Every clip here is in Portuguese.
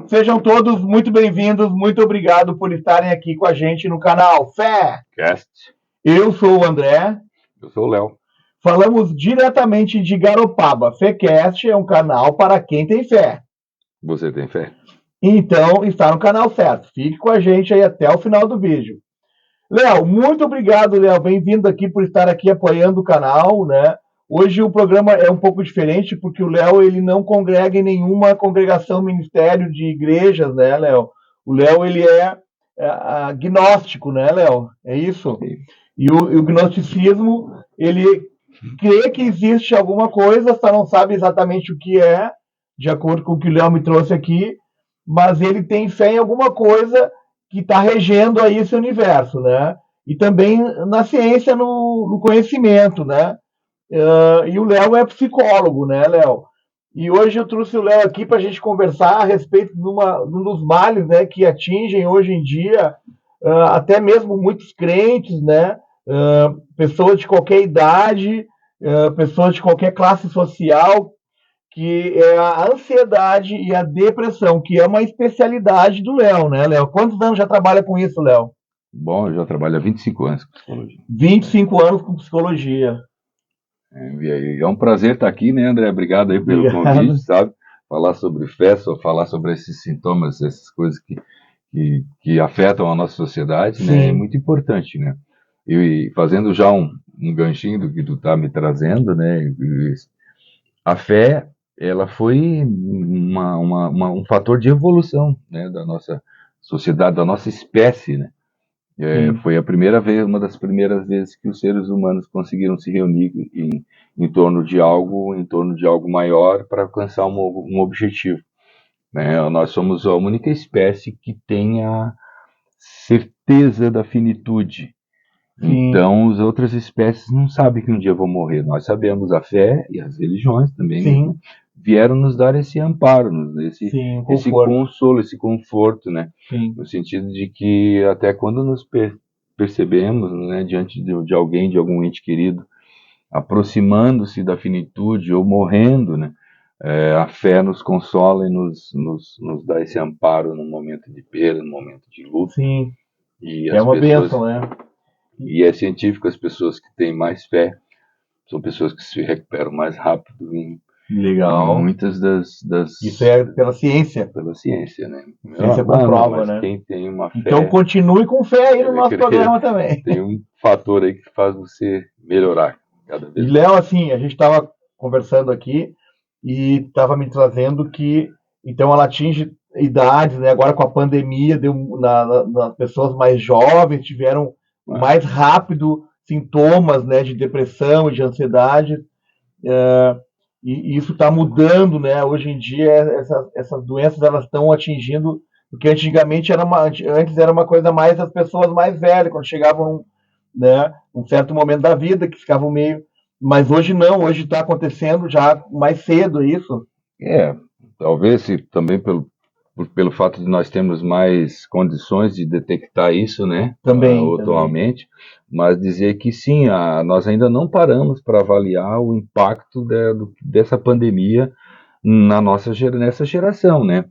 Sejam todos muito bem-vindos, muito obrigado por estarem aqui com a gente no canal Fé Cast. Eu sou o André. Eu sou o Léo. Falamos diretamente de Garopaba. Fecast é um canal para quem tem fé. Você tem fé? Então, está no canal certo. Fique com a gente aí até o final do vídeo. Léo, muito obrigado, Léo. Bem-vindo aqui por estar aqui apoiando o canal, né? Hoje o programa é um pouco diferente porque o Léo ele não congrega em nenhuma congregação, ministério de igrejas, né, Léo? O Léo ele é agnóstico, né, Léo? É isso? Sim. E o gnosticismo, ele crê que existe alguma coisa, só não sabe exatamente o que é, de acordo com o que o Léo me trouxe aqui, mas ele tem fé em alguma coisa que está regendo aí esse universo, né? E também na ciência, no conhecimento, né? E o Léo é psicólogo, né, Léo? E hoje eu trouxe o Léo aqui para a gente conversar a respeito de um dos males, né, que atingem hoje em dia até mesmo muitos crentes, né? Pessoas de qualquer idade, pessoas de qualquer classe social, que é a ansiedade e a depressão, que é uma especialidade do Léo, né, Léo? Quantos anos já trabalha com isso, Léo? Bom, eu já trabalho há 25 anos com psicologia. 25 anos com psicologia. É um prazer estar aqui, né, André? Obrigado aí pelo convite, sabe? Falar sobre fé, falar sobre esses sintomas, essas coisas que afetam a nossa sociedade, né? É muito importante, né? E fazendo já um ganchinho do que tu tá me trazendo, né? A fé, ela foi um fator de evolução, né, da nossa sociedade, da nossa espécie, né? Foi a primeira vez, uma das primeiras vezes que os seres humanos conseguiram se reunir em torno de algo maior para alcançar um objetivo, né? Nós somos a única espécie que tem a certeza da finitude. Sim. Então, as outras espécies não sabem que um dia vão morrer. Nós sabemos, a fé e as religiões também, Sim. né, vieram nos dar esse amparo, esse consolo, esse conforto, né? Sim. No sentido de que até quando nos percebemos, né, diante de alguém, de algum ente querido, aproximando-se da finitude ou morrendo, né, a fé nos consola e nos dá esse amparo no momento de perda, no momento de luta. Sim. E é uma bênção, né? E é científico, as pessoas que têm mais fé são pessoas que se recuperam mais rápido Legal. Muitas das... Isso é pela ciência. Pela ciência, né? Ciência comprova, né? Quem tem uma fé... Então continue com fé aí no nosso programa também. Tem um fator aí que faz você melhorar cada vez mais. E Léo, assim, a gente estava conversando aqui e estava me trazendo que, então, ela atinge idades, né? Agora com a pandemia, nas pessoas mais jovens tiveram mais rápido sintomas, né, de depressão e de ansiedade. E isso está mudando, né? Hoje em dia essas doenças elas estão atingindo, porque antigamente antes era uma coisa mais das pessoas mais velhas, quando chegavam um certo momento da vida que ficavam meio, mas hoje não, hoje está acontecendo já mais cedo isso. Talvez também pelo fato de nós termos mais condições de detectar isso, né? Também. Atualmente. Mas dizer que sim, nós ainda não paramos para avaliar o impacto dessa pandemia nessa geração, né?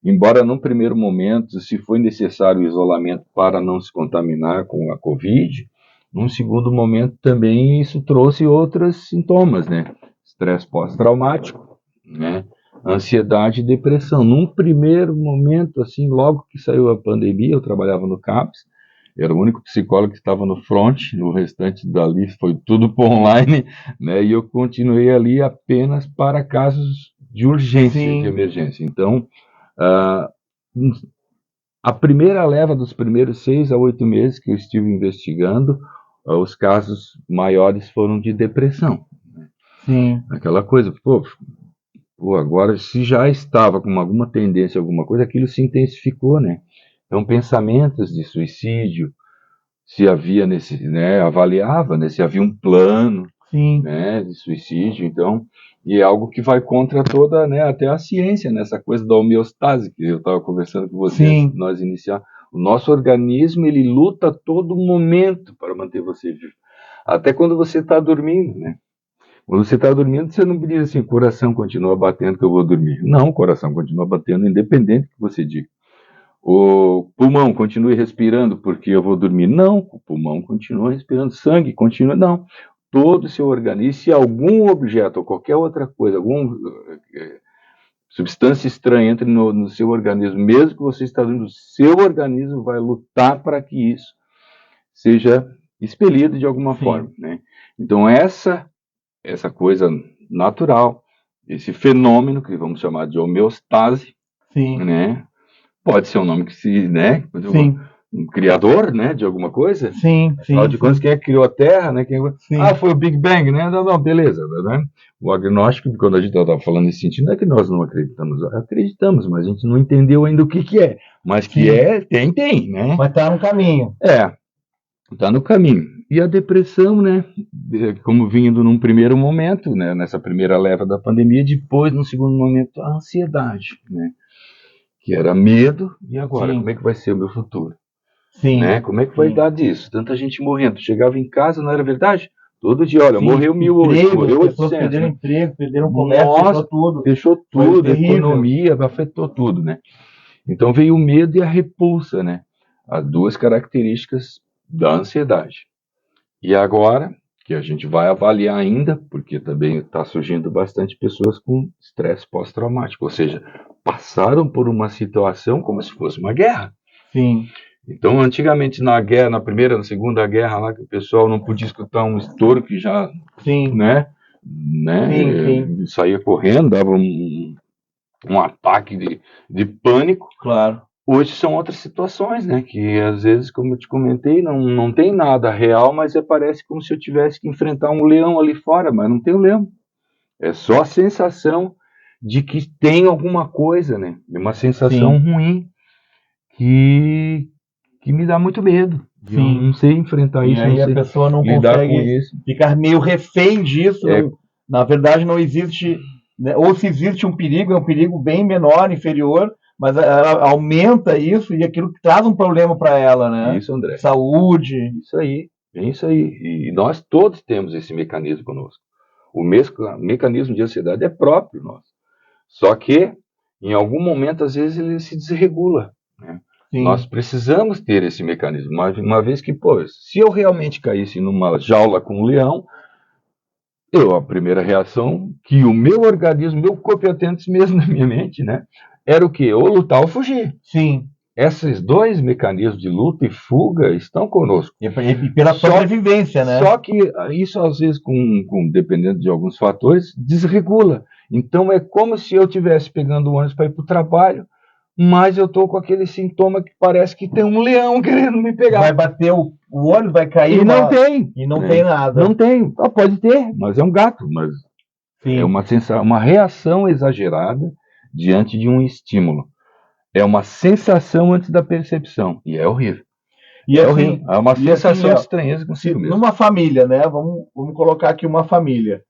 Embora num primeiro momento, se foi necessário o isolamento para não se contaminar com a Covid, num segundo momento também isso trouxe outros sintomas, né? Estresse pós-traumático, né? Ansiedade e depressão. Num primeiro momento, assim, logo que saiu a pandemia, eu trabalhava no CAPS, era o único psicólogo que estava no front, o restante dali foi tudo por online, né? E eu continuei ali apenas para casos de urgência, de emergência. Então, a primeira leva dos primeiros 6 a 8 meses que eu estive investigando, os casos maiores foram de depressão. Sim. Aquela coisa, agora se já estava com alguma tendência, alguma coisa, aquilo se intensificou, né? Então, pensamentos de suicídio, se havia avaliava, né, se havia um plano, né, de suicídio, então, e é algo que vai contra toda, né, até a ciência, nessa coisa da homeostase que eu estava conversando com você, nós iniciar. O nosso organismo, ele luta a todo momento para manter você vivo, até quando você está dormindo, né? Quando você está dormindo, você não diz assim, o coração continua batendo que eu vou dormir. Não, o coração continua batendo, independente do que você diga. O pulmão, continue respirando porque eu vou dormir. Não, o pulmão continua respirando, sangue continua. Não, todo o seu organismo, se algum objeto ou qualquer outra coisa, alguma substância estranha entre no seu organismo, mesmo que você está dormindo, o seu organismo vai lutar para que isso seja expelido de alguma forma, né? Então essa coisa natural, esse fenômeno que vamos chamar de homeostase, né? Pode ser um nome que se, né? Um criador, né, de alguma coisa. Afinal de contas, quem é que criou a Terra, né? Foi o Big Bang, né? Não, beleza, né? O agnóstico, quando a gente estava falando nesse sentido, não é que nós não acreditamos, mas a gente não entendeu ainda o que é. Mas que tem, né? Mas está no caminho. Está no caminho. E a depressão, né? Como vindo num primeiro momento, né? Nessa primeira leva da pandemia, depois, no segundo momento, a ansiedade, né? Que era medo, e agora, como é que vai ser o meu futuro? Né? Como é que vai dar disso? Tanta gente morrendo. Chegava em casa, não era verdade? Todo dia, olha, morreu 1.000 hoje, morreu 800. Perderam emprego, perderam comércio, fechou tudo, a economia, afetou tudo, né? Então veio o medo e a repulsa, né? As duas características da ansiedade. E agora, que a gente vai avaliar ainda, porque também está surgindo bastante pessoas com estresse pós-traumático, ou seja, passaram por uma situação como se fosse uma guerra. Então, antigamente na guerra, na primeira, na segunda guerra, lá que o pessoal não podia escutar um estouro que já, né, saía correndo, dava um ataque de pânico. Claro. Hoje são outras situações, né, que às vezes, como eu te comentei, não tem nada real, mas parece como se eu tivesse que enfrentar um leão ali fora, mas não tem um leão. É só a sensação de que tem alguma coisa, né, uma sensação ruim que me dá muito medo. Eu não sei enfrentar isso. E aí a pessoa não consegue ficar meio refém disso. Na verdade, não existe, né? Ou se existe um perigo, é um perigo bem menor, inferior, mas ela aumenta isso e aquilo traz um problema para ela, né? Isso, André. Saúde. Isso aí, é isso aí. E nós todos temos esse mecanismo conosco. O mecanismo de ansiedade é próprio nosso. Só que, em algum momento, às vezes, ele se desregula, né? Nós precisamos ter esse mecanismo, uma vez que, se eu realmente caísse numa jaula com um leão, a primeira reação que o meu organismo, meu corpo, eu tento mesmo na minha mente, né, era o quê? Ou lutar ou fugir. Esses dois mecanismos de luta e fuga estão conosco. E pela sobrevivência, né? Só que isso, às vezes, dependendo de alguns fatores, desregula. Então, é como se eu estivesse pegando o ônibus para ir para o trabalho, mas eu estou com aquele sintoma que parece que tem um leão querendo me pegar. Vai bater o olho, vai cair. E não tem. E não tem nada. Não tem. Pode ter, mas é um gato. Mas é uma reação exagerada diante de um estímulo. É uma sensação antes da percepção. E é horrível. Horrível. É uma sensação de estranheza consigo mesmo. Numa família, né? Vamos colocar aqui uma família.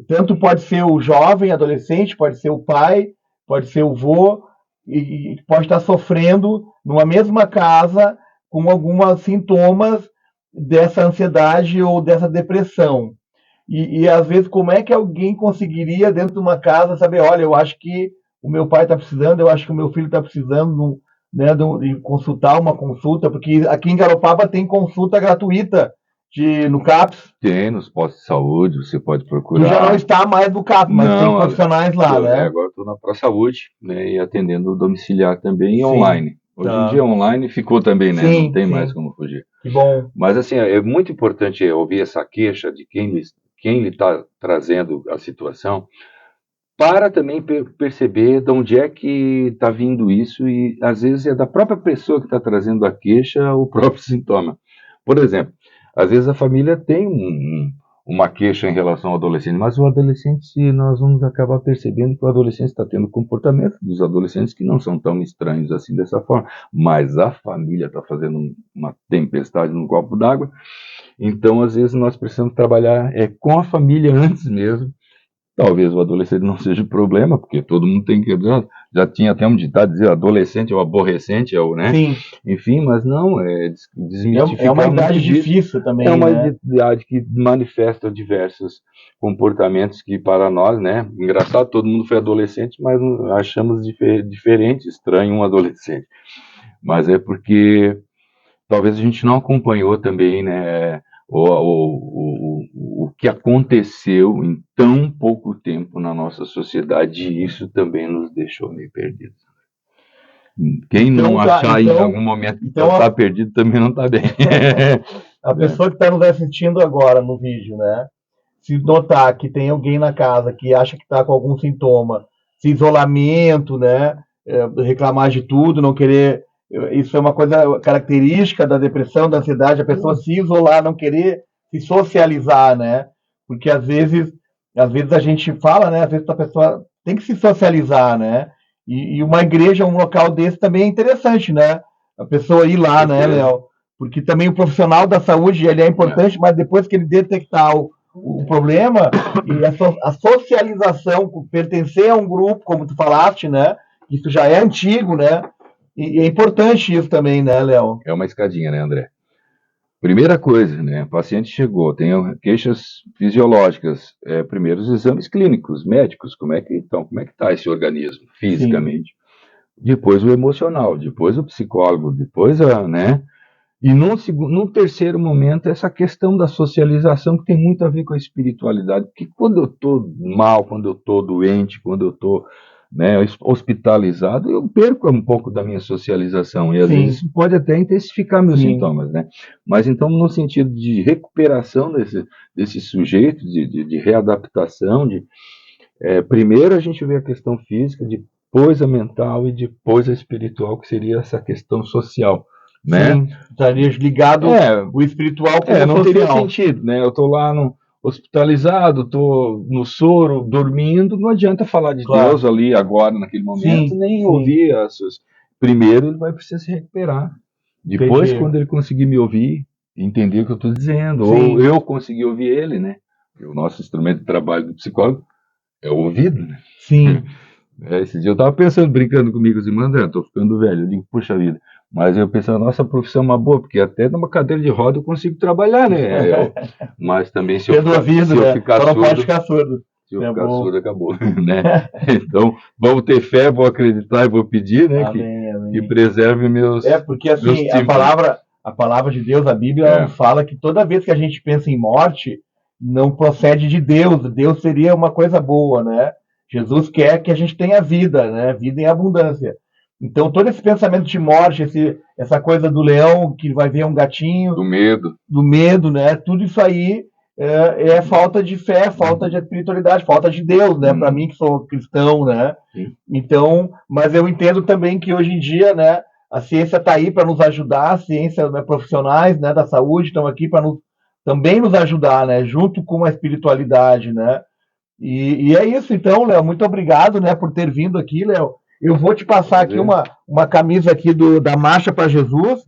Tanto pode ser o jovem, adolescente, pode ser o pai, pode ser o vô, e pode estar sofrendo numa mesma casa com alguns sintomas dessa ansiedade ou dessa depressão. E às vezes, como é que alguém conseguiria, dentro de uma casa, saber, olha, eu acho que o meu pai está precisando, eu acho que o meu filho está precisando, né, de consultar uma consulta, porque aqui em Garopaba tem consulta gratuita no CAPS. Tem, nos postos de saúde, você pode procurar. Tu já não está mais no CAPS, mas tem profissionais lá, né? Agora estou na ProSaúde, né, e atendendo domiciliar também e online. Hoje em dia online ficou também, né? Não tem mais como fugir. Que bom. Mas assim, é muito importante ouvir essa queixa de quem lhe está trazendo a situação, para também perceber de onde é que está vindo isso, e às vezes é da própria pessoa que está trazendo a queixa o próprio sintoma. Por exemplo, às vezes a família tem uma queixa em relação ao adolescente, mas o adolescente, nós vamos acabar percebendo que o adolescente está tendo comportamento dos adolescentes que não são tão estranhos assim dessa forma, mas a família está fazendo uma tempestade num copo d'água. Então, às vezes, nós precisamos trabalhar com a família antes mesmo. Talvez o adolescente não seja o problema, porque todo mundo tem que já tinha até um ditado dizer adolescente ou aborrecente, né? Sim. Enfim, mas não, desmistificar. É uma idade difícil também, é uma né? idade que manifesta diversos comportamentos que para nós, né? Engraçado, todo mundo foi adolescente, mas achamos diferente, estranho um adolescente. Mas é porque talvez a gente não acompanhou também, né? O que aconteceu em tão pouco tempo na nossa sociedade, e isso também nos deixou meio perdidos. Quem não achar em algum momento que está perdido também não está bem. A pessoa que está nos assistindo agora no vídeo, né? Se notar que tem alguém na casa que acha que está com algum sintoma, se isolamento, né? Reclamar de tudo, não querer. Isso é uma coisa característica da depressão, da ansiedade, a pessoa se isolar, não querer se socializar, né? Porque às vezes a gente fala, né? Às vezes a pessoa tem que se socializar, né? E uma igreja, um local desse também é interessante, né? A pessoa ir lá, né, Léo? Porque também o profissional da saúde, ele é importante, mas depois que ele detectar o problema, e a socialização, pertencer a um grupo, como tu falaste, né? Isso já é antigo, né? E é importante isso também, né, Léo? É uma escadinha, né, André? Primeira coisa, né? O paciente chegou, tem queixas fisiológicas, primeiro os exames clínicos, médicos, como é que está esse organismo fisicamente? Sim. Depois o emocional, depois o psicólogo, depois né? E num terceiro momento, essa questão da socialização, que tem muito a ver com a espiritualidade, porque quando eu estou mal, quando eu estou doente, quando eu estou, né, hospitalizado, eu perco um pouco da minha socialização, e às Sim. vezes pode até intensificar meus Sim. sintomas, né? Mas então, no sentido de recuperação desse sujeito, de readaptação, primeiro a gente vê a questão física, depois a mental e depois a espiritual, que seria essa questão social. Né? Sim, estaria ligado o espiritual com o social. Não teria sentido, né? Eu estou lá hospitalizado, estou no soro, dormindo, não adianta falar de Deus ali agora, naquele momento, nem ouvir as suas... Primeiro ele vai precisar se recuperar. Depois, quando ele conseguir me ouvir, entender o que eu estou dizendo, ou eu conseguir ouvir ele, né? O nosso instrumento de trabalho do psicólogo é o ouvido, né? Sim. Esse dia eu estava pensando, brincando comigo assim, André, estou ficando velho. Eu digo, puxa vida. Mas eu pensando, nossa profissão é uma boa, porque até numa cadeira de roda eu consigo trabalhar, né? Mas também se eu ficar surdo, não pode ficar surdo. Se eu ficar surdo, acabou, né? Então, vamos ter fé, vou acreditar e vou pedir, né? Amém. Que preserve meus... porque assim, a palavra de Deus, a Bíblia, fala que toda vez que a gente pensa em morte, não procede de Deus. Deus seria uma coisa boa, né? Jesus quer que a gente tenha vida, né? Vida em abundância. Então, todo esse pensamento de morte, essa coisa do leão que vai ver um gatinho... Do medo, né? Tudo isso aí é falta de fé, falta de espiritualidade, falta de Deus, né? Para mim, que sou cristão, né? Então, mas eu entendo também que hoje em dia, né? A ciência está aí para nos ajudar, a ciência, né, profissionais, né, da saúde estão aqui para também nos ajudar, né? Junto com a espiritualidade, né? E é isso, então, Léo. Muito obrigado, né, por ter vindo aqui, Léo. Eu vou te passar aqui uma camisa aqui da Marcha para Jesus.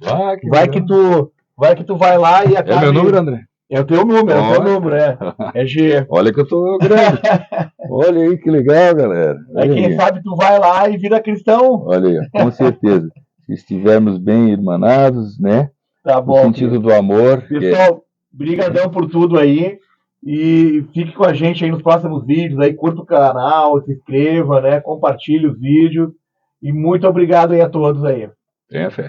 Vai que tu vai lá e acaba... É meu número, André? É o teu número, é G. Olha que eu tô grande. Olha aí que legal, galera. Aí quem sabe tu vai lá e vira cristão. Olha aí, com certeza. Se estivermos bem irmanados, né? Tá bom. No sentido do amor. Pessoal, brigadão por tudo aí. E fique com a gente aí nos próximos vídeos, aí curta o canal, se inscreva, né, compartilhe os vídeos, e muito obrigado aí a todos aí. Tenha fé.